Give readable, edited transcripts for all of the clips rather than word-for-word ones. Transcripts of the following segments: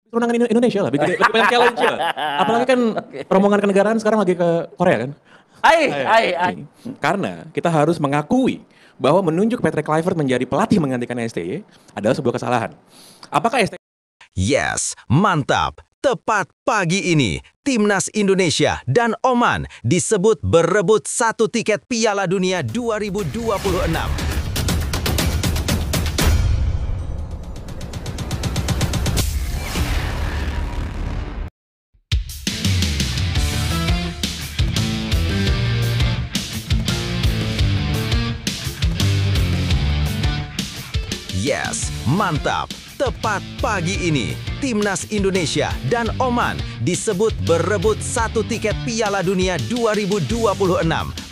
Kemenangan Indonesia lah, lebih banyak challenge lah. Apalagi kan rombongan kenegaraan sekarang lagi ke Korea kan. Karena kita harus mengakui bahwa menunjuk Patrick Kluivert menjadi pelatih menggantikan STY adalah sebuah kesalahan. Apakah STY? Yes, mantap. Tepat pagi ini, Timnas Indonesia dan Oman disebut berebut satu tiket Piala Dunia 2026. Yes, mantap. Tepat pagi ini, Timnas Indonesia dan Oman disebut berebut satu tiket Piala Dunia 2026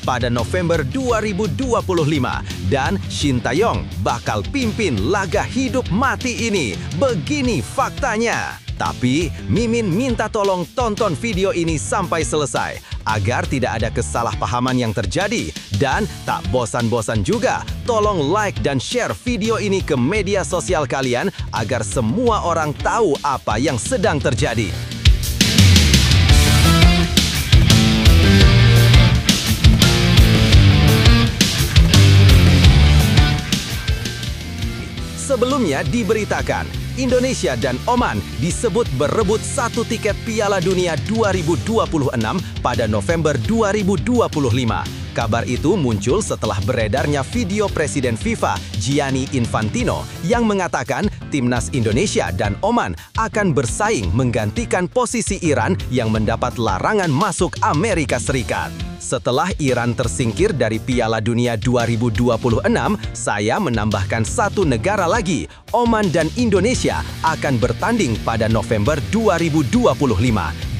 pada November 2025. Dan Shin Tae-yong bakal pimpin laga hidup mati ini. Begini faktanya. Tapi Mimin minta tolong tonton video ini sampai selesai agar tidak ada kesalahpahaman yang terjadi. Dan tak bosan-bosan juga, tolong like dan share video ini ke media sosial kalian agar semua orang tahu apa yang sedang terjadi. Sebelumnya diberitakan, Indonesia dan Oman disebut berebut satu tiket Piala Dunia 2026 pada November 2025. Kabar itu muncul setelah beredarnya video Presiden FIFA, Gianni Infantino, yang mengatakan Timnas Indonesia dan Oman akan bersaing menggantikan posisi Iran yang mendapat larangan masuk Amerika Serikat. Setelah Iran tersingkir dari Piala Dunia 2026, saya menambahkan satu negara lagi, Oman dan Indonesia akan bertanding pada November 2025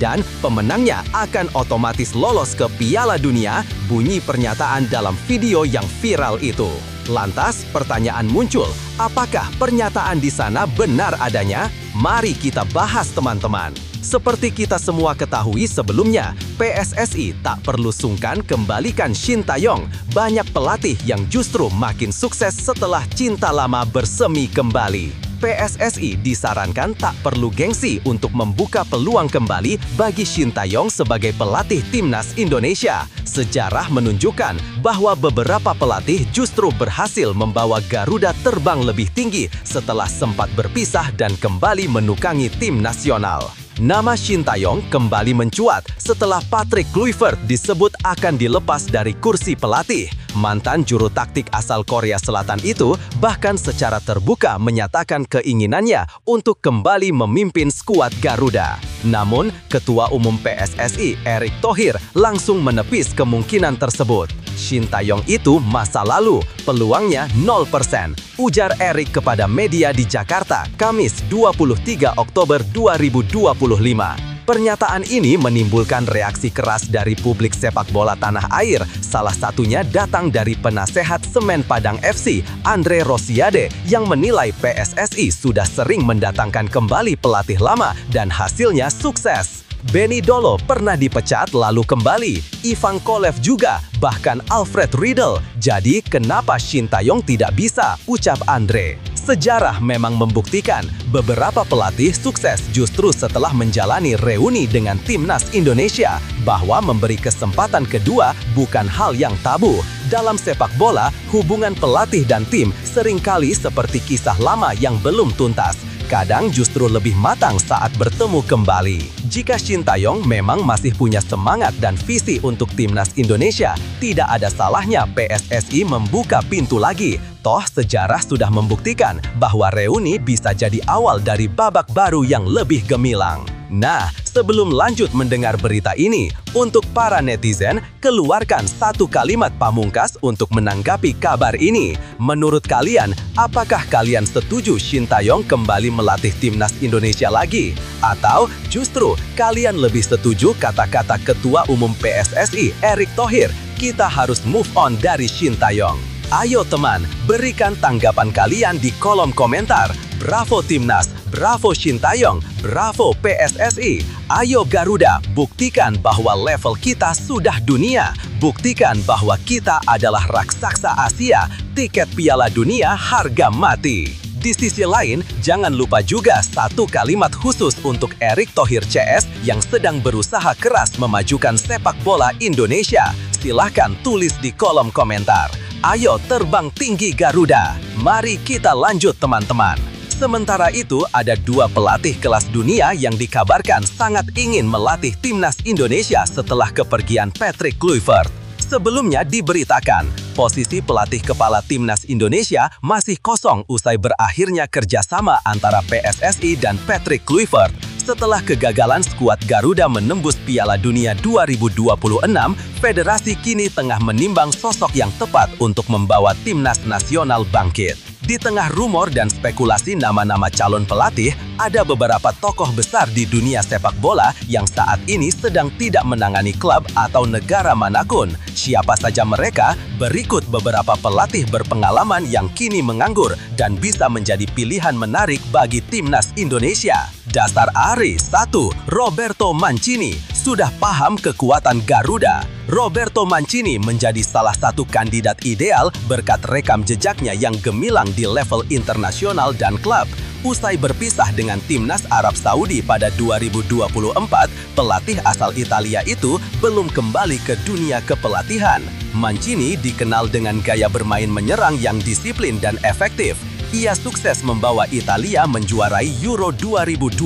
dan pemenangnya akan otomatis lolos ke Piala Dunia, bunyi pernyataan dalam video yang viral itu. Lantas pertanyaan muncul, apakah pernyataan di sana benar adanya? Mari kita bahas teman-teman. Seperti kita semua ketahui sebelumnya, PSSI tak perlu sungkan kembalikan Shin Tae-yong, banyak pelatih yang justru makin sukses setelah cinta lama bersemi kembali. PSSI disarankan tak perlu gengsi untuk membuka peluang kembali bagi Shin Tae-yong sebagai pelatih Timnas Indonesia. Sejarah menunjukkan bahwa beberapa pelatih justru berhasil membawa Garuda terbang lebih tinggi setelah sempat berpisah dan kembali menukangi tim nasional. Nama Shin Tae-yong kembali mencuat setelah Patrick Kluivert disebut akan dilepas dari kursi pelatih. Mantan juru taktik asal Korea Selatan itu bahkan secara terbuka menyatakan keinginannya untuk kembali memimpin skuad Garuda. Namun, Ketua Umum PSSI Erick Thohir langsung menepis kemungkinan tersebut. Shin Tae-yong itu masa lalu, peluangnya 0%, ujar Erick kepada media di Jakarta, Kamis 23 Oktober 2025. Pernyataan ini menimbulkan reaksi keras dari publik sepak bola tanah air, salah satunya datang dari penasehat Semen Padang FC, Andre Rosiade, yang menilai PSSI sudah sering mendatangkan kembali pelatih lama dan hasilnya sukses. Benny Dolo pernah dipecat lalu kembali, Ivan Kolev juga, bahkan Alfred Riedel. Jadi kenapa Shin Tae-yong tidak bisa, ucap Andre. Sejarah memang membuktikan beberapa pelatih sukses justru setelah menjalani reuni dengan Timnas Indonesia, bahwa memberi kesempatan kedua bukan hal yang tabu. Dalam sepak bola, hubungan pelatih dan tim seringkali seperti kisah lama yang belum tuntas. Kadang justru lebih matang saat bertemu kembali. Jika Shin Tae-yong memang masih punya semangat dan visi untuk Timnas Indonesia, tidak ada salahnya PSSI membuka pintu lagi. Toh sejarah sudah membuktikan bahwa reuni bisa jadi awal dari babak baru yang lebih gemilang. Nah, sebelum lanjut mendengar berita ini, untuk para netizen, keluarkan satu kalimat pamungkas untuk menanggapi kabar ini. Menurut kalian, apakah kalian setuju Shin Tae-yong kembali melatih Timnas Indonesia lagi? Atau justru kalian lebih setuju kata-kata Ketua Umum PSSI Erick Thohir, kita harus move on dari Shin Tae-yong? Ayo teman, berikan tanggapan kalian di kolom komentar. Bravo Timnas, bravo Shin Tae-yong, bravo PSSI. Ayo Garuda, buktikan bahwa level kita sudah dunia. Buktikan bahwa kita adalah raksasa Asia, tiket Piala Dunia harga mati. Di sisi lain, jangan lupa juga satu kalimat khusus untuk Erick Thohir CS yang sedang berusaha keras memajukan sepak bola Indonesia. Silahkan tulis di kolom komentar. Ayo terbang tinggi Garuda. Mari kita lanjut teman-teman. Sementara itu, ada dua pelatih kelas dunia yang dikabarkan sangat ingin melatih timnas Indonesia setelah kepergian Patrick Kluivert. Sebelumnya diberitakan, posisi pelatih kepala timnas Indonesia masih kosong usai berakhirnya kerjasama antara PSSI dan Patrick Kluivert. Setelah kegagalan skuad Garuda menembus Piala Dunia 2026, federasi kini tengah menimbang sosok yang tepat untuk membawa timnas nasional bangkit. Di tengah rumor dan spekulasi nama-nama calon pelatih, ada beberapa tokoh besar di dunia sepak bola yang saat ini sedang tidak menangani klub atau negara manapun. Siapa saja mereka? Berikut beberapa pelatih berpengalaman yang kini menganggur dan bisa menjadi pilihan menarik bagi timnas Indonesia. Dasar Ari 1. Roberto Mancini sudah paham kekuatan Garuda. Roberto Mancini menjadi salah satu kandidat ideal berkat rekam jejaknya yang gemilang di level internasional dan klub. Usai berpisah dengan timnas Arab Saudi pada 2024, pelatih asal Italia itu belum kembali ke dunia kepelatihan. Mancini dikenal dengan gaya bermain menyerang yang disiplin dan efektif. Ia sukses membawa Italia menjuarai Euro 2020,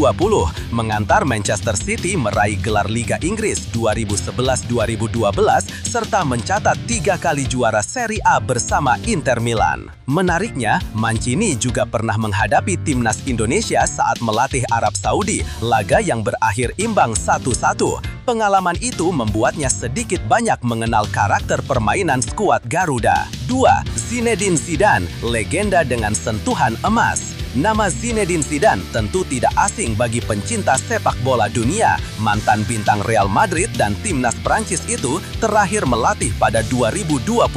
mengantar Manchester City meraih gelar Liga Inggris 2011-2012, serta mencatat 3 kali juara Serie A bersama Inter Milan. Menariknya, Mancini juga pernah menghadapi timnas Indonesia saat melatih Arab Saudi, laga yang berakhir imbang 1-1. Pengalaman itu membuatnya sedikit banyak mengenal karakter permainan skuad Garuda. 2. Zinedine Zidane, legenda dengan sentuhan emas. Nama Zinedine Zidane tentu tidak asing bagi pencinta sepak bola dunia. Mantan bintang Real Madrid dan timnas Prancis itu terakhir melatih pada 2021.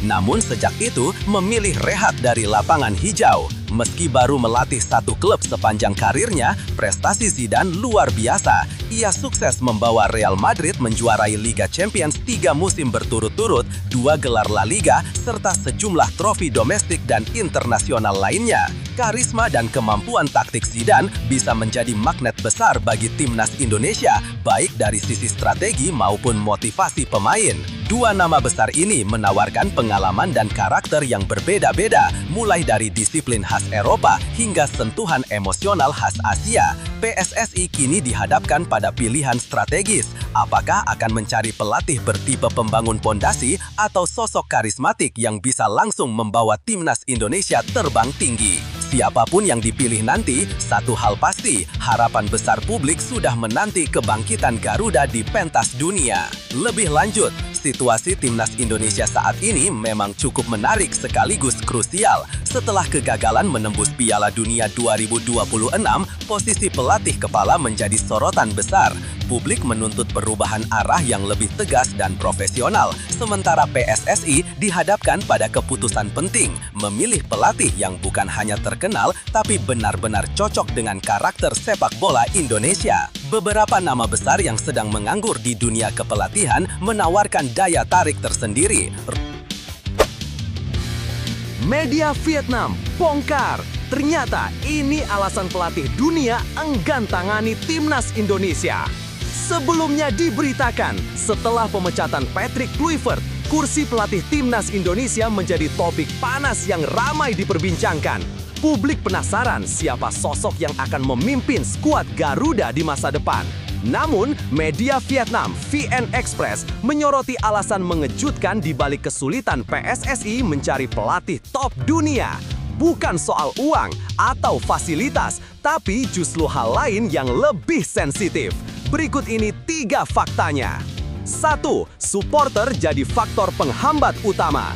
Namun sejak itu memilih rehat dari lapangan hijau. Meski baru melatih satu klub sepanjang karirnya, prestasi Zidane luar biasa. Ia sukses membawa Real Madrid menjuarai Liga Champions 3 musim berturut-turut, 2 gelar La Liga, serta sejumlah trofi domestik dan internasional lainnya. Karisma dan kemampuan taktik Zidane bisa menjadi magnet besar bagi timnas Indonesia, baik dari sisi strategi maupun motivasi pemain. Dua nama besar ini menawarkan pengalaman dan karakter yang berbeda-beda, mulai dari disiplin khas Eropa hingga sentuhan emosional khas Asia. PSSI kini dihadapkan pada pilihan strategis. Apakah akan mencari pelatih bertipe pembangun pondasi atau sosok karismatik yang bisa langsung membawa timnas Indonesia terbang tinggi? Siapapun yang dipilih nanti, satu hal pasti, harapan besar publik sudah menanti kebangkitan Garuda di pentas dunia. Lebih lanjut, situasi timnas Indonesia saat ini memang cukup menarik sekaligus krusial. Setelah kegagalan menembus Piala Dunia 2026, posisi pelatih kepala menjadi sorotan besar. Publik menuntut perubahan arah yang lebih tegas dan profesional, sementara PSSI dihadapkan pada keputusan penting, memilih pelatih yang bukan hanya terkenal, tapi benar-benar cocok dengan karakter sepak bola Indonesia. Beberapa nama besar yang sedang menganggur di dunia kepelatihan menawarkan daya tarik tersendiri. Media Vietnam bongkar. Ternyata ini alasan pelatih dunia enggan tangani timnas Indonesia. Sebelumnya diberitakan, setelah pemecatan Patrick Kluivert, kursi pelatih timnas Indonesia menjadi topik panas yang ramai diperbincangkan. Publik penasaran siapa sosok yang akan memimpin skuad Garuda di masa depan. Namun, media Vietnam VN Express menyoroti alasan mengejutkan di balik kesulitan PSSI mencari pelatih top dunia. Bukan soal uang atau fasilitas, tapi justru hal lain yang lebih sensitif. Berikut ini 3 faktanya. 1. Supporter jadi faktor penghambat utama.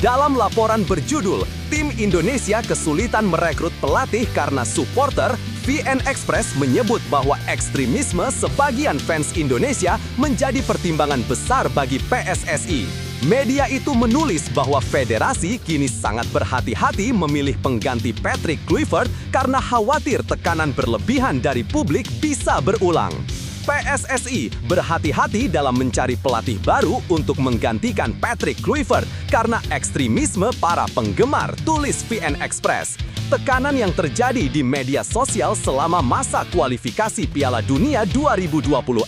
Dalam laporan berjudul, tim Indonesia kesulitan merekrut pelatih karena supporter, VN Express menyebut bahwa ekstremisme sebagian fans Indonesia menjadi pertimbangan besar bagi PSSI. Media itu menulis bahwa federasi kini sangat berhati-hati memilih pengganti Patrick Kluivert karena khawatir tekanan berlebihan dari publik bisa berulang. PSSI berhati-hati dalam mencari pelatih baru untuk menggantikan Patrick Kluivert karena ekstremisme para penggemar, tulis VN Express. Tekanan yang terjadi di media sosial selama masa kualifikasi Piala Dunia 2026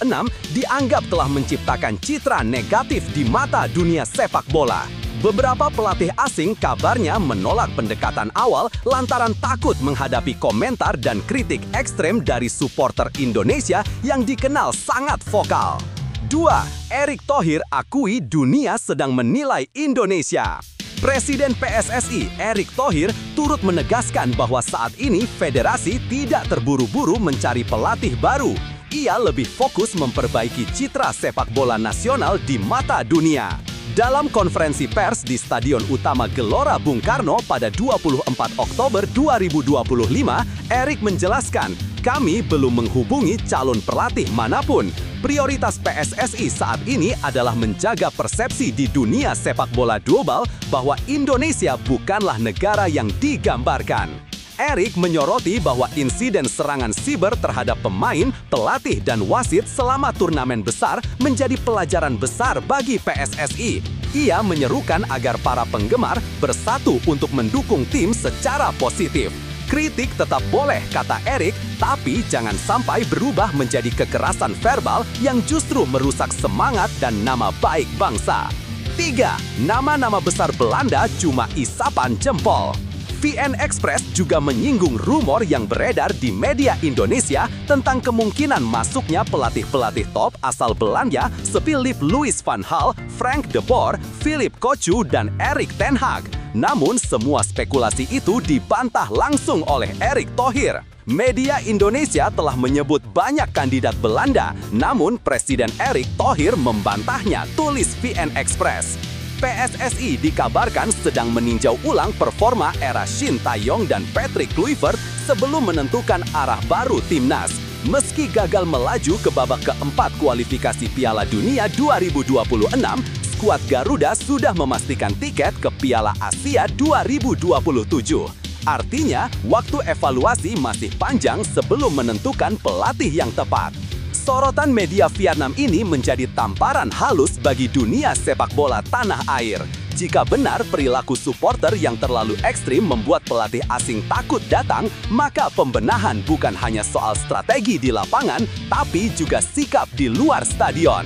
dianggap telah menciptakan citra negatif di mata dunia sepak bola. Beberapa pelatih asing kabarnya menolak pendekatan awal lantaran takut menghadapi komentar dan kritik ekstrem dari supporter Indonesia yang dikenal sangat vokal. 2. Erick Thohir akui dunia sedang menilai Indonesia. Presiden PSSI Erick Thohir turut menegaskan bahwa saat ini federasi tidak terburu-buru mencari pelatih baru. Ia lebih fokus memperbaiki citra sepak bola nasional di mata dunia. Dalam konferensi pers di Stadion Utama Gelora Bung Karno pada 24 Oktober 2025, Erick menjelaskan, "Kami belum menghubungi calon pelatih manapun. Prioritas PSSI saat ini adalah menjaga persepsi di dunia sepak bola global bahwa Indonesia bukanlah negara yang digambarkan." Erick menyoroti bahwa insiden serangan siber terhadap pemain, pelatih, dan wasit selama turnamen besar menjadi pelajaran besar bagi PSSI. Ia menyerukan agar para penggemar bersatu untuk mendukung tim secara positif. Kritik tetap boleh, kata Erick, tapi jangan sampai berubah menjadi kekerasan verbal yang justru merusak semangat dan nama baik bangsa. 3. Nama-nama besar Belanda cuma isapan jempol. VN Express juga menyinggung rumor yang beredar di media Indonesia tentang kemungkinan masuknya pelatih-pelatih top asal Belanda seperti Louis van Gaal, Frank de Boer, Philip Cocu, dan Erik ten Hag. Namun semua spekulasi itu dibantah langsung oleh Erick Thohir. Media Indonesia telah menyebut banyak kandidat Belanda, namun Presiden Erick Thohir membantahnya, tulis VN Express. PSSI dikabarkan sedang meninjau ulang performa era Shin Tae-yong dan Patrick Kluivert sebelum menentukan arah baru timnas. Meski gagal melaju ke babak keempat kualifikasi Piala Dunia 2026, skuad Garuda sudah memastikan tiket ke Piala Asia 2027. Artinya, waktu evaluasi masih panjang sebelum menentukan pelatih yang tepat. Sorotan media Vietnam ini menjadi tamparan halus bagi dunia sepak bola tanah air. Jika benar perilaku supporter yang terlalu ekstrim membuat pelatih asing takut datang, maka pembenahan bukan hanya soal strategi di lapangan, tapi juga sikap di luar stadion.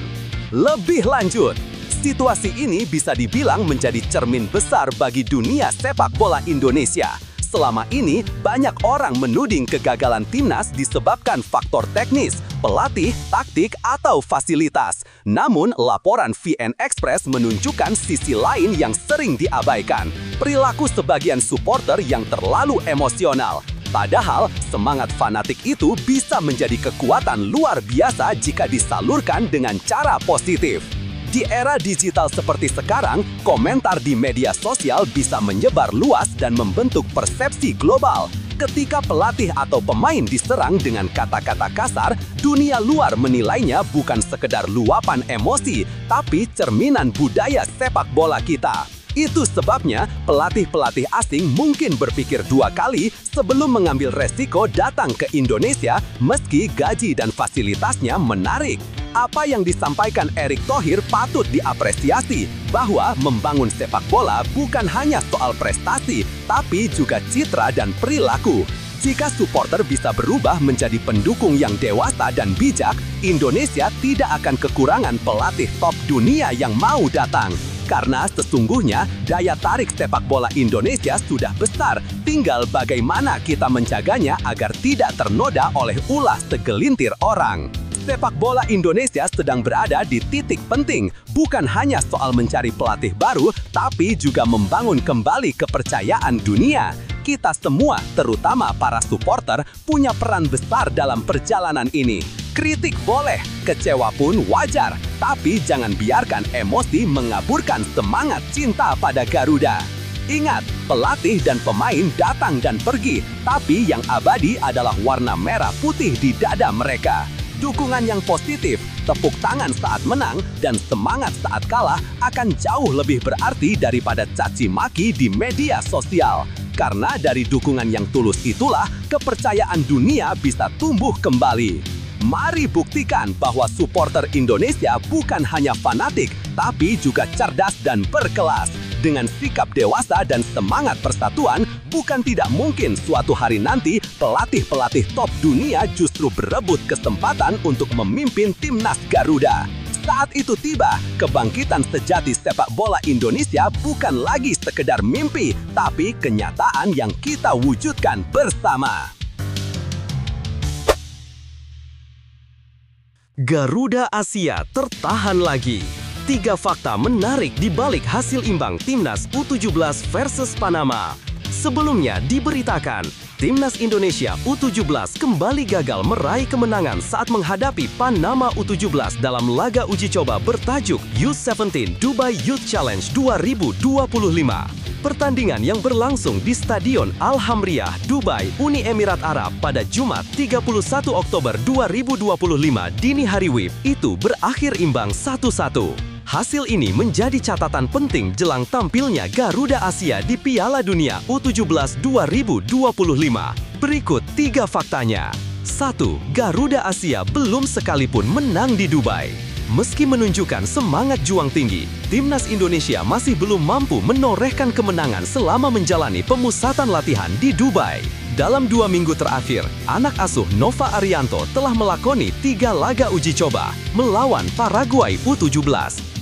Lebih lanjut, situasi ini bisa dibilang menjadi cermin besar bagi dunia sepak bola Indonesia. Selama ini, banyak orang menuding kegagalan timnas disebabkan faktor teknis, pelatih, taktik, atau fasilitas. Namun, laporan VN Express menunjukkan sisi lain yang sering diabaikan. Perilaku sebagian supporter yang terlalu emosional. Padahal, semangat fanatik itu bisa menjadi kekuatan luar biasa jika disalurkan dengan cara positif. Di era digital seperti sekarang, komentar di media sosial bisa menyebar luas dan membentuk persepsi global. Ketika pelatih atau pemain diserang dengan kata-kata kasar, dunia luar menilainya bukan sekedar luapan emosi, tapi cerminan budaya sepak bola kita. Itu sebabnya pelatih-pelatih asing mungkin berpikir dua kali sebelum mengambil resiko datang ke Indonesia meski gaji dan fasilitasnya menarik. Apa yang disampaikan Erick Thohir patut diapresiasi, bahwa membangun sepak bola bukan hanya soal prestasi, tapi juga citra dan perilaku. Jika supporter bisa berubah menjadi pendukung yang dewasa dan bijak, Indonesia tidak akan kekurangan pelatih top dunia yang mau datang. Karena sesungguhnya daya tarik sepak bola Indonesia sudah besar, tinggal bagaimana kita menjaganya agar tidak ternoda oleh ulah segelintir orang. Sepak bola Indonesia sedang berada di titik penting, bukan hanya soal mencari pelatih baru, tapi juga membangun kembali kepercayaan dunia. Kita semua, terutama para supporter, punya peran besar dalam perjalanan ini. Kritik boleh, kecewa pun wajar, tapi jangan biarkan emosi mengaburkan semangat cinta pada Garuda. Ingat, pelatih dan pemain datang dan pergi, tapi yang abadi adalah warna merah putih di dada mereka. Dukungan yang positif, tepuk tangan saat menang, dan semangat saat kalah akan jauh lebih berarti daripada caci maki di media sosial. Karena dari dukungan yang tulus itulah kepercayaan dunia bisa tumbuh kembali. Mari buktikan bahwa supporter Indonesia bukan hanya fanatik, tapi juga cerdas dan berkelas. Dengan sikap dewasa dan semangat persatuan, bukan tidak mungkin suatu hari nanti pelatih-pelatih top dunia justru berebut kesempatan untuk memimpin timnas Garuda. Saat itu tiba, kebangkitan sejati sepak bola Indonesia bukan lagi sekedar mimpi, tapi kenyataan yang kita wujudkan bersama. Garuda Asia tertahan lagi. 3 fakta menarik di balik hasil imbang Timnas U17 versus Panama. Sebelumnya diberitakan, Timnas Indonesia U17 kembali gagal meraih kemenangan saat menghadapi Panama U17 dalam laga uji coba bertajuk U17 Dubai Youth Challenge 2025. Pertandingan yang berlangsung di Stadion Al-Hamriyah, Dubai, Uni Emirat Arab pada Jumat 31 Oktober 2025 dini hari WIB itu berakhir imbang 1-1. Hasil ini menjadi catatan penting jelang tampilnya Garuda Asia di Piala Dunia U17 2025. Berikut 3 faktanya. 1. Garuda Asia belum sekalipun menang di Dubai. Meski menunjukkan semangat juang tinggi, Timnas Indonesia masih belum mampu menorehkan kemenangan selama menjalani pemusatan latihan di Dubai. Dalam 2 minggu terakhir, anak asuh Nova Arianto telah melakoni 3 laga uji coba melawan Paraguay U17,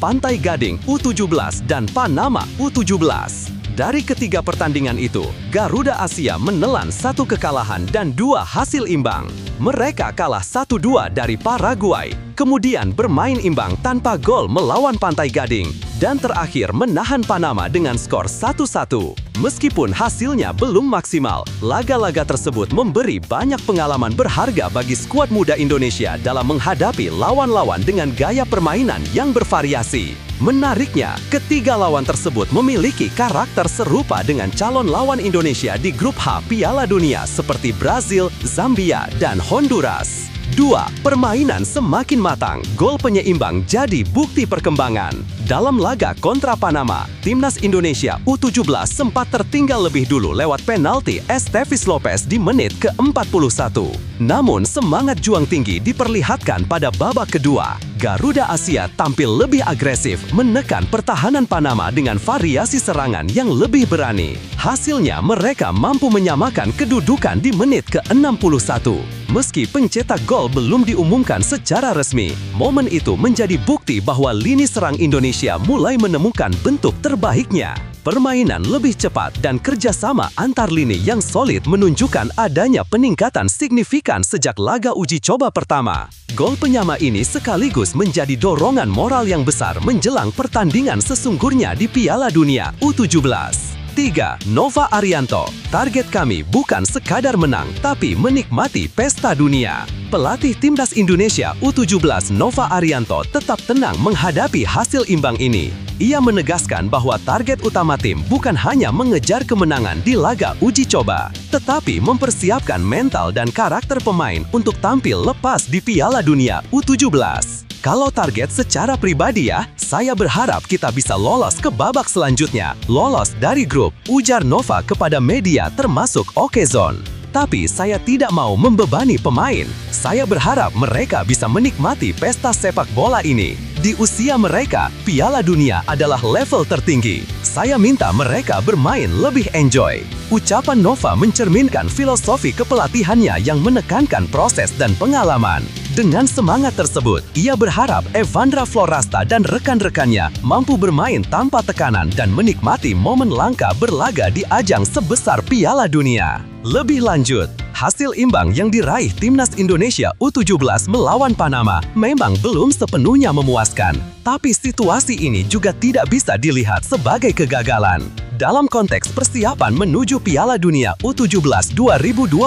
Pantai Gading U17, dan Panama U17. Dari ketiga pertandingan itu, Garuda Asia menelan 1 kekalahan dan 2 hasil imbang. Mereka kalah 1-2 dari Paraguay, kemudian bermain imbang tanpa gol melawan Pantai Gading, dan terakhir menahan Panama dengan skor 1-1. Meskipun hasilnya belum maksimal, laga-laga tersebut memberi banyak pengalaman berharga bagi skuad muda Indonesia dalam menghadapi lawan-lawan dengan gaya permainan yang bervariasi. Menariknya, ketiga lawan tersebut memiliki karakter serupa dengan calon lawan Indonesia di grup H Piala Dunia seperti Brazil, Zambia, dan Honduras. 2. Permainan semakin matang, gol penyeimbang jadi bukti perkembangan. Dalam laga kontra Panama, Timnas Indonesia U17 sempat tertinggal lebih dulu lewat penalti Estevis Lopez di menit ke-41. Namun semangat juang tinggi diperlihatkan pada babak kedua. Garuda Asia tampil lebih agresif, menekan pertahanan Panama dengan variasi serangan yang lebih berani. Hasilnya mereka mampu menyamakan kedudukan di menit ke-61. Meski pencetak gol belum diumumkan secara resmi, momen itu menjadi bukti bahwa lini serang Indonesia mulai menemukan bentuk terbaiknya. Permainan lebih cepat dan kerjasama antar lini yang solid menunjukkan adanya peningkatan signifikan sejak laga uji coba pertama. Gol penyama ini sekaligus menjadi dorongan moral yang besar menjelang pertandingan sesungguhnya di Piala Dunia U17. 3. Nova Arianto, target kami bukan sekadar menang, tapi menikmati pesta dunia. Pelatih Timnas Indonesia U17 Nova Arianto tetap tenang menghadapi hasil imbang ini. Ia menegaskan bahwa target utama tim bukan hanya mengejar kemenangan di laga uji coba, tetapi mempersiapkan mental dan karakter pemain untuk tampil lepas di Piala Dunia U17. Kalau target secara pribadi ya, saya berharap kita bisa lolos ke babak selanjutnya, lolos dari grup, ujar Nova kepada media termasuk Okezone. Tapi saya tidak mau membebani pemain. Saya berharap mereka bisa menikmati pesta sepak bola ini. Di usia mereka, Piala Dunia adalah level tertinggi. Saya minta mereka bermain lebih enjoy. Ucapan Nova mencerminkan filosofi kepelatihannya yang menekankan proses dan pengalaman. Dengan semangat tersebut, ia berharap Evandra Florasta dan rekan-rekannya mampu bermain tanpa tekanan dan menikmati momen langka berlaga di ajang sebesar Piala Dunia. Lebih lanjut, hasil imbang yang diraih Timnas Indonesia U17 melawan Panama memang belum sepenuhnya memuaskan. Tapi situasi ini juga tidak bisa dilihat sebagai kegagalan. Dalam konteks persiapan menuju Piala Dunia U17 2025,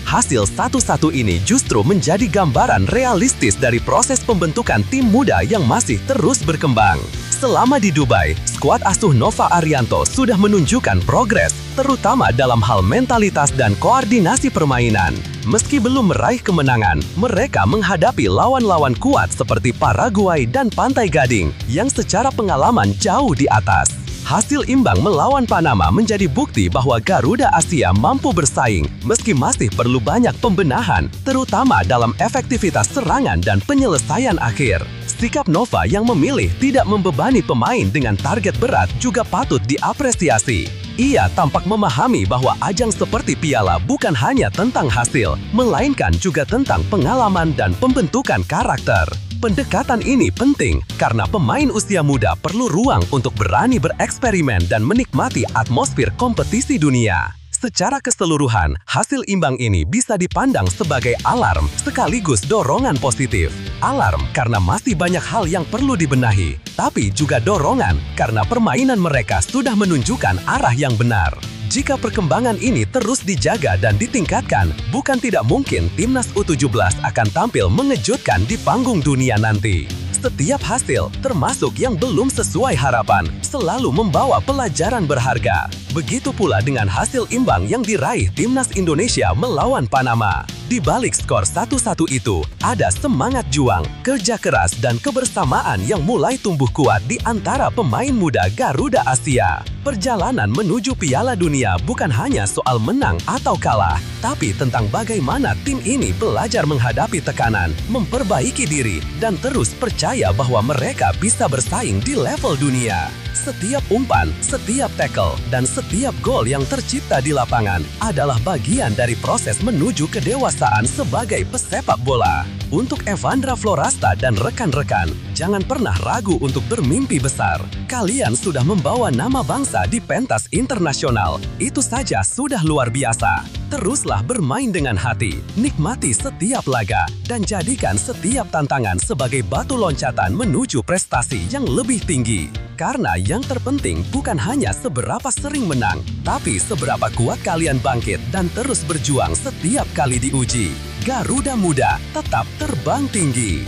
hasil 1-1 ini justru menjadi gambaran realistis dari proses pembentukan tim muda yang masih terus berkembang. Selama di Dubai, skuad asuh Nova Arianto sudah menunjukkan progres, terutama dalam hal mentalitas dan koordinasi permainan. Meski belum meraih kemenangan, mereka menghadapi lawan-lawan kuat seperti Paraguay dan Pantai Gading yang secara pengalaman jauh di atas. Hasil imbang melawan Panama menjadi bukti bahwa Garuda Asia mampu bersaing meski masih perlu banyak pembenahan, terutama dalam efektivitas serangan dan penyelesaian akhir. Sikap Nova yang memilih tidak membebani pemain dengan target berat juga patut diapresiasi. Ia tampak memahami bahwa ajang seperti Piala bukan hanya tentang hasil, melainkan juga tentang pengalaman dan pembentukan karakter. Pendekatan ini penting karena pemain usia muda perlu ruang untuk berani bereksperimen dan menikmati atmosfer kompetisi dunia. Secara keseluruhan, hasil imbang ini bisa dipandang sebagai alarm sekaligus dorongan positif. Alarm karena masih banyak hal yang perlu dibenahi, tapi juga dorongan karena permainan mereka sudah menunjukkan arah yang benar. Jika perkembangan ini terus dijaga dan ditingkatkan, bukan tidak mungkin timnas U17 akan tampil mengejutkan di panggung dunia nanti. Setiap hasil, termasuk yang belum sesuai harapan, selalu membawa pelajaran berharga. Begitu pula dengan hasil imbang yang diraih timnas Indonesia melawan Panama. Di balik skor 1-1 itu, ada semangat juang, kerja keras, dan kebersamaan yang mulai tumbuh kuat di antara pemain muda Garuda Asia. Perjalanan menuju Piala Dunia bukan hanya soal menang atau kalah, tapi tentang bagaimana tim ini belajar menghadapi tekanan, memperbaiki diri, dan terus percaya bahwa mereka bisa bersaing di level dunia. Setiap umpan, setiap tackle, dan setiap gol yang tercipta di lapangan adalah bagian dari proses menuju kedewasaan sebagai pesepak bola. Untuk Evandra Florasta dan rekan-rekan, jangan pernah ragu untuk bermimpi besar. Kalian sudah membawa nama bangsa di pentas internasional. Itu saja sudah luar biasa. Teruslah bermain dengan hati, nikmati setiap laga, dan jadikan setiap tantangan sebagai batu loncatan menuju prestasi yang lebih tinggi. Karena yang terpenting bukan hanya seberapa sering menang, tapi seberapa kuat kalian bangkit dan terus berjuang setiap kali diuji. Garuda Muda tetap terbang tinggi.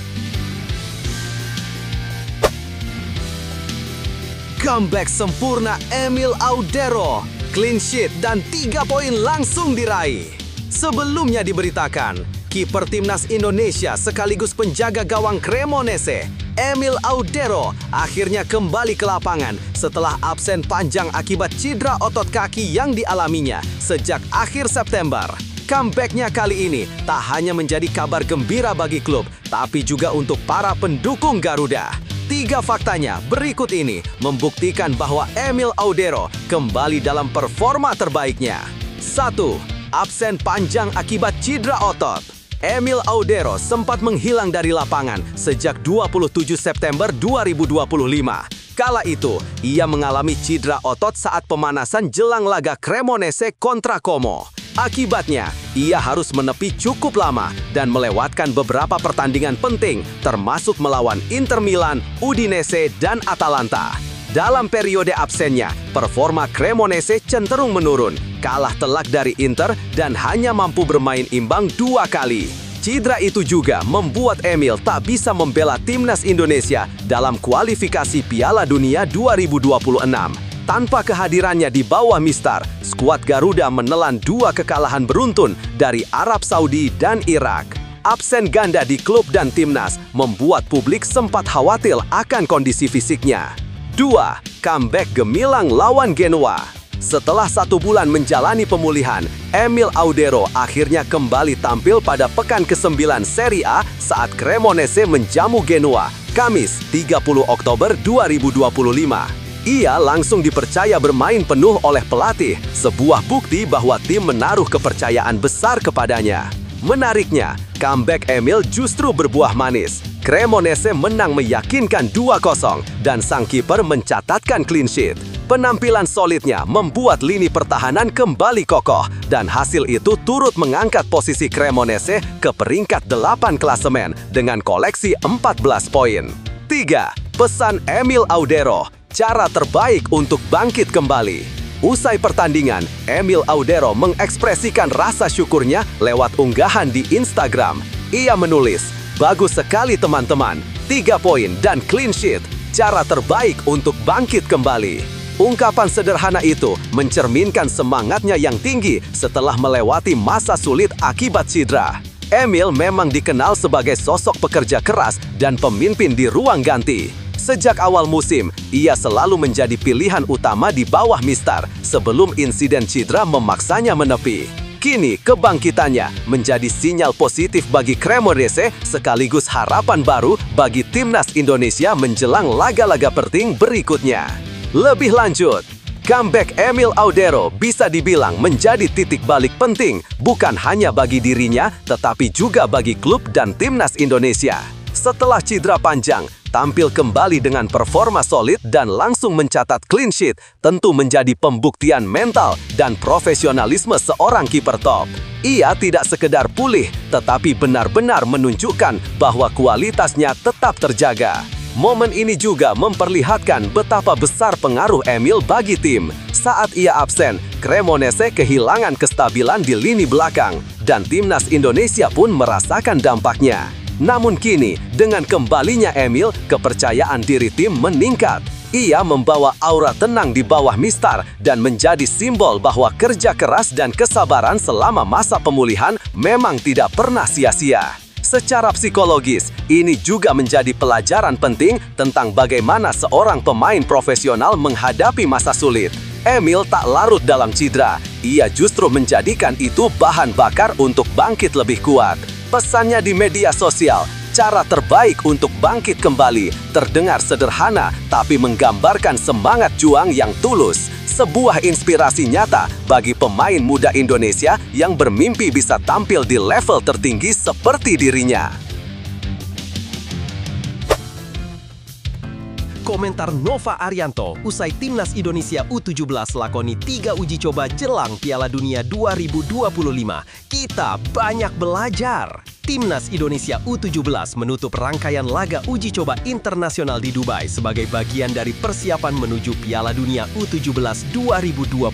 Comeback sempurna Emil Audero. Clean sheet dan 3 poin langsung diraih. Sebelumnya diberitakan, kiper timnas Indonesia sekaligus penjaga gawang Cremonese, Emil Audero, akhirnya kembali ke lapangan setelah absen panjang akibat cedera otot kaki yang dialaminya sejak akhir September. Comeback-nya kali ini tak hanya menjadi kabar gembira bagi klub, tapi juga untuk para pendukung Garuda. 3 faktanya berikut ini membuktikan bahwa Emil Audero kembali dalam performa terbaiknya. 1. Absen panjang akibat cedera otot. Emil Audero sempat menghilang dari lapangan sejak 27 September 2025. Kala itu, ia mengalami cedera otot saat pemanasan jelang laga Cremonese kontra Como. Akibatnya, ia harus menepi cukup lama dan melewatkan beberapa pertandingan penting, termasuk melawan Inter Milan, Udinese, dan Atalanta. Dalam periode absennya, performa Cremonese cenderung menurun, kalah telak dari Inter, dan hanya mampu bermain imbang 2 kali. Cedera itu juga membuat Emil tak bisa membela timnas Indonesia dalam kualifikasi Piala Dunia 2026. Tanpa kehadirannya di bawah Mistar, skuad Garuda menelan 2 kekalahan beruntun dari Arab Saudi dan Irak. Absen ganda di klub dan timnas membuat publik sempat khawatir akan kondisi fisiknya. 2. Comeback gemilang lawan Genoa. Setelah 1 bulan menjalani pemulihan, Emil Audero akhirnya kembali tampil pada pekan ke-9 Serie A saat Cremonese menjamu Genoa, Kamis 30 Oktober 2025. Ia langsung dipercaya bermain penuh oleh pelatih, sebuah bukti bahwa tim menaruh kepercayaan besar kepadanya. Menariknya, comeback Emil justru berbuah manis. Cremonese menang meyakinkan 2-0 dan sang kiper mencatatkan clean sheet. Penampilan solidnya membuat lini pertahanan kembali kokoh dan hasil itu turut mengangkat posisi Cremonese ke peringkat 8 klasemen dengan koleksi 14 poin. 3. Pesan Emil Audero. Cara terbaik untuk bangkit kembali. Usai pertandingan, Emil Audero mengekspresikan rasa syukurnya lewat unggahan di Instagram. Ia menulis, "Bagus sekali teman-teman, 3 poin dan clean sheet. Cara terbaik untuk bangkit kembali." Ungkapan sederhana itu mencerminkan semangatnya yang tinggi setelah melewati masa sulit akibat cedera. Emil memang dikenal sebagai sosok pekerja keras dan pemimpin di ruang ganti. Sejak awal musim, ia selalu menjadi pilihan utama di bawah Mistar sebelum insiden cedera memaksanya menepi. Kini kebangkitannya menjadi sinyal positif bagi Cremonese sekaligus harapan baru bagi timnas Indonesia menjelang laga-laga penting berikutnya. Lebih lanjut, comeback Emil Audero bisa dibilang menjadi titik balik penting bukan hanya bagi dirinya tetapi juga bagi klub dan timnas Indonesia. Setelah cedera panjang, tampil kembali dengan performa solid dan langsung mencatat clean sheet tentu menjadi pembuktian mental dan profesionalisme seorang kiper top. Ia tidak sekedar pulih, tetapi benar-benar menunjukkan bahwa kualitasnya tetap terjaga. Momen ini juga memperlihatkan betapa besar pengaruh Emil bagi tim. Saat ia absen, Cremonese kehilangan kestabilan di lini belakang, dan timnas Indonesia pun merasakan dampaknya. Namun kini, dengan kembalinya Emil, kepercayaan diri tim meningkat. Ia membawa aura tenang di bawah mistar dan menjadi simbol bahwa kerja keras dan kesabaran selama masa pemulihan memang tidak pernah sia-sia. Secara psikologis, ini juga menjadi pelajaran penting tentang bagaimana seorang pemain profesional menghadapi masa sulit. Emil tak larut dalam cedera, ia justru menjadikan itu bahan bakar untuk bangkit lebih kuat. Pesannya di media sosial, cara terbaik untuk bangkit kembali, terdengar sederhana tapi menggambarkan semangat juang yang tulus. Sebuah inspirasi nyata bagi pemain muda Indonesia yang bermimpi bisa tampil di level tertinggi seperti dirinya. Komentar Nova Arianto usai timnas Indonesia U17 lakoni 3 uji coba jelang Piala Dunia 2025. Kita banyak belajar. Timnas Indonesia U17 menutup rangkaian laga uji coba internasional di Dubai sebagai bagian dari persiapan menuju Piala Dunia U17 2025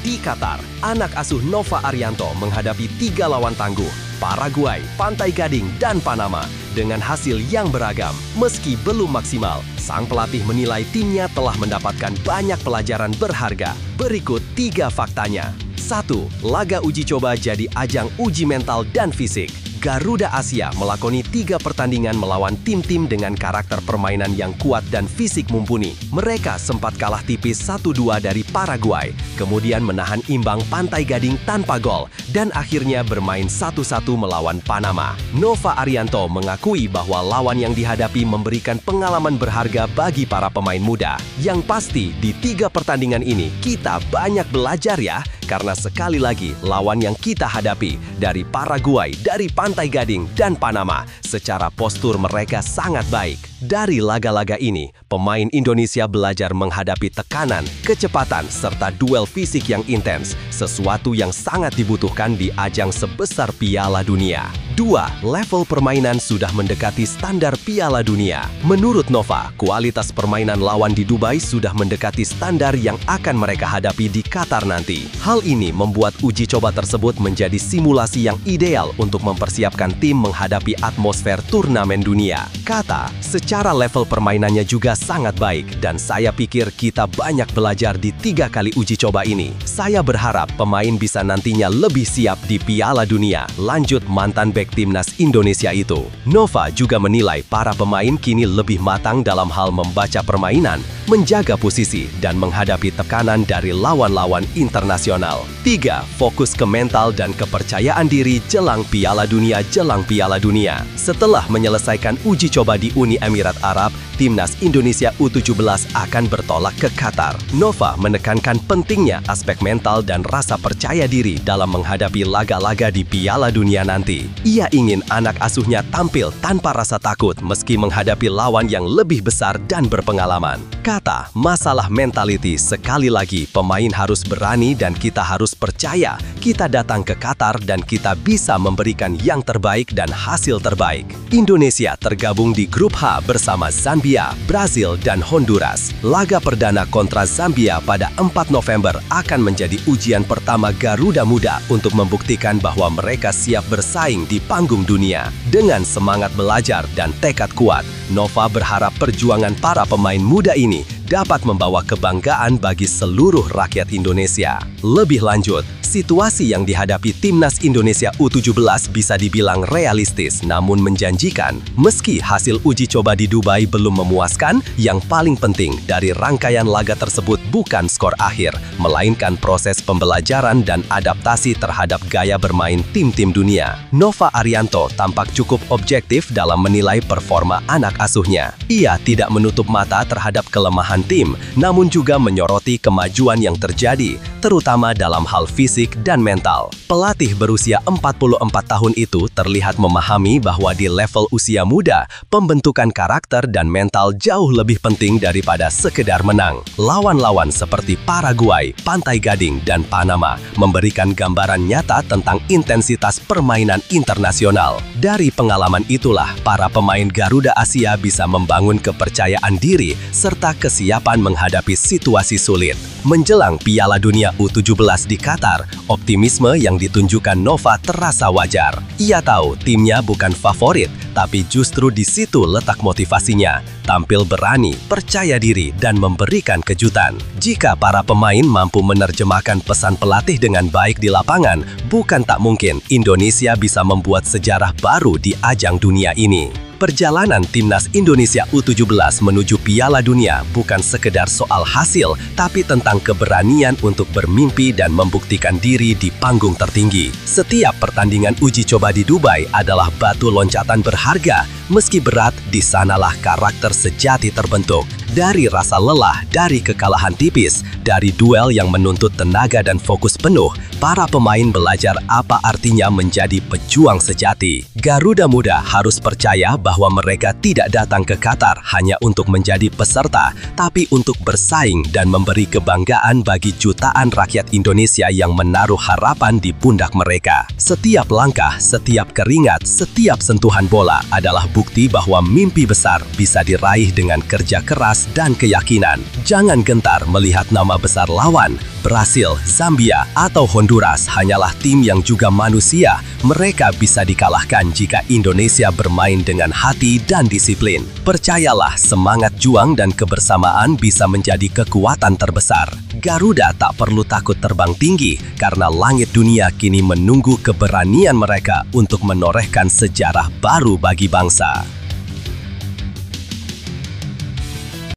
di Qatar. Anak asuh Nova Arianto menghadapi 3 lawan tangguh, Paraguay, Pantai Gading, dan Panama. Dengan hasil yang beragam, meski belum maksimal, sang pelatih menilai timnya telah mendapatkan banyak pelajaran berharga. Berikut 3 faktanya. 1. Laga uji coba jadi ajang uji mental dan fisik. Garuda Asia melakoni 3 pertandingan melawan tim-tim dengan karakter permainan yang kuat dan fisik mumpuni. Mereka sempat kalah tipis 1-2 dari Paraguay, kemudian menahan imbang Pantai Gading tanpa gol, dan akhirnya bermain 1-1 melawan Panama. Nova Arianto mengakui bahwa lawan yang dihadapi memberikan pengalaman berharga bagi para pemain muda. Yang pasti, di 3 pertandingan ini kita banyak belajar ya, karena sekali lagi lawan yang kita hadapi dari Paraguay, dari Pantai Gading, dan Panama, secara postur mereka sangat baik. Dari laga-laga ini, pemain Indonesia belajar menghadapi tekanan, kecepatan, serta duel fisik yang intens, sesuatu yang sangat dibutuhkan di ajang sebesar Piala Dunia. 2. Level permainan sudah mendekati standar Piala Dunia. Menurut Nova, kualitas permainan lawan di Dubai sudah mendekati standar yang akan mereka hadapi di Qatar nanti. Hal ini membuat uji coba tersebut menjadi simulasi yang ideal untuk mempersiapkan tim menghadapi atmosfer turnamen dunia. Kata, secara level permainannya juga sangat baik dan saya pikir kita banyak belajar di 3 kali uji coba ini. Saya berharap pemain bisa nantinya lebih siap di Piala Dunia, lanjut mantan bek timnas Indonesia itu. Nova juga menilai para pemain kini lebih matang dalam hal membaca permainan, menjaga posisi, dan menghadapi tekanan dari lawan-lawan internasional. 3. Fokus ke mental dan kepercayaan diri jelang Piala Dunia. Setelah menyelesaikan uji coba di Uni Emirat Arab, timnas Indonesia U17 akan bertolak ke Qatar. Nova menekankan pentingnya aspek mental dan rasa percaya diri dalam menghadapi laga-laga di Piala Dunia nanti. Ia ingin anak asuhnya tampil tanpa rasa takut meski menghadapi lawan yang lebih besar dan berpengalaman. Kata, masalah mentality, sekali lagi pemain harus berani dan kita harus percaya kita datang ke Qatar dan kita bisa memberikan yang terbaik dan hasil terbaik. Indonesia tergabung di grup H bersama Zambia, Brazil, dan Honduras. Laga perdana kontra Zambia pada 4 November akan menjadi ujian pertama Garuda Muda untuk membuktikan bahwa mereka siap bersaing di panggung dunia. Dengan semangat belajar dan tekad kuat, Nova berharap perjuangan para pemain muda ini dapat membawa kebanggaan bagi seluruh rakyat Indonesia. Lebih lanjut, situasi yang dihadapi timnas Indonesia U17 bisa dibilang realistis namun menjanjikan. Meski hasil uji coba di Dubai belum memuaskan, yang paling penting dari rangkaian laga tersebut bukan skor akhir, melainkan proses pembelajaran dan adaptasi terhadap gaya bermain tim-tim dunia. Nova Arianto tampak cukup objektif dalam menilai performa anak asuhnya. Ia tidak menutup mata terhadap kelemahan tim, namun juga menyoroti kemajuan yang terjadi, terutama dalam hal fisik dan mental. Pelatih berusia 44 tahun itu terlihat memahami bahwa di level usia muda, pembentukan karakter dan mental jauh lebih penting daripada sekedar menang. Lawan-lawan seperti Paraguay, Pantai Gading, dan Panama memberikan gambaran nyata tentang intensitas permainan internasional. Dari pengalaman itulah, para pemain Garuda Asia bisa membangun kepercayaan diri serta kesiapan menghadapi situasi sulit. Menjelang Piala Dunia U17 di Qatar, optimisme yang ditunjukkan Nova terasa wajar. Ia tahu timnya bukan favorit, tapi justru di situ letak motivasinya. Tampil berani, percaya diri, dan memberikan kejutan. Jika para pemain mampu menerjemahkan pesan pelatih dengan baik di lapangan, bukan tak mungkin Indonesia bisa membuat sejarah baru di ajang dunia ini. Perjalanan Timnas Indonesia U17 menuju Piala Dunia bukan sekedar soal hasil, tapi tentang keberanian untuk bermimpi dan membuktikan diri di panggung tertinggi. Setiap pertandingan uji coba di Dubai adalah batu loncatan berharga. Meski berat, di sanalah karakter sejati terbentuk. Dari rasa lelah, dari kekalahan tipis, dari duel yang menuntut tenaga dan fokus penuh, para pemain belajar apa artinya menjadi pejuang sejati. Garuda Muda harus percaya bahwa mereka tidak datang ke Qatar hanya untuk menjadi peserta, tapi untuk bersaing dan memberi kebanggaan bagi jutaan rakyat Indonesia yang menaruh harapan di pundak mereka. Setiap langkah, setiap keringat, setiap sentuhan bola adalah bukti bahwa mimpi besar bisa diraih dengan kerja keras dan keyakinan. Jangan gentar melihat nama besar lawan. Brasil, Zambia, atau Honduras hanyalah tim yang juga manusia. Mereka bisa dikalahkan jika Indonesia bermain dengan hati dan disiplin. Percayalah, semangat juang dan kebersamaan bisa menjadi kekuatan terbesar. Garuda tak perlu takut terbang tinggi, karena langit dunia kini menunggu keberanian mereka untuk menorehkan sejarah baru bagi bangsa.